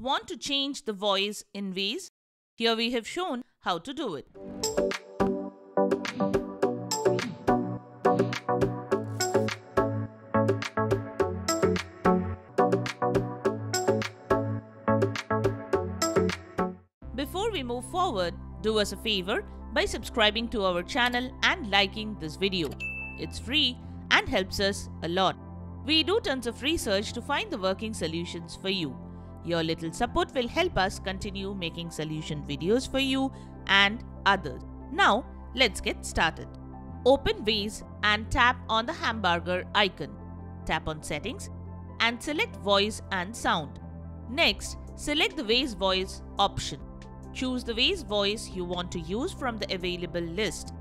Want to change the voice in Waze? Here we have shown how to do it. Before we move forward, do us a favor by subscribing to our channel and liking this video. It's free and helps us a lot. We do tons of research to find the working solutions for you. Your little support will help us continue making solution videos for you and others. Now, let's get started. Open Waze and tap on the hamburger icon. Tap on Settings and select Voice and Sound. Next, select the Waze Voice option. Choose the Waze voice you want to use from the available list.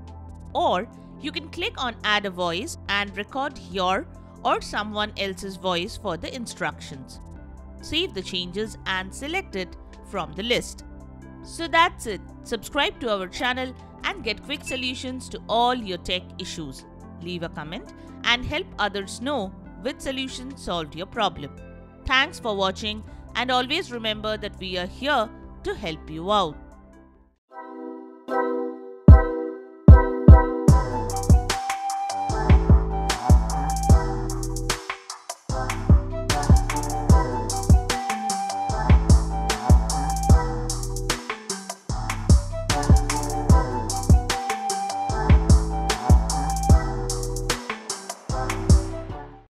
Or you can click on Add a Voice and record your or someone else's voice for the instructions. Save the changes and select it from the list. So that's it. Subscribe to our channel and get quick solutions to all your tech issues. Leave a comment and help others know which solution solved your problem. Thanks for watching, and always remember that we are here to help you out.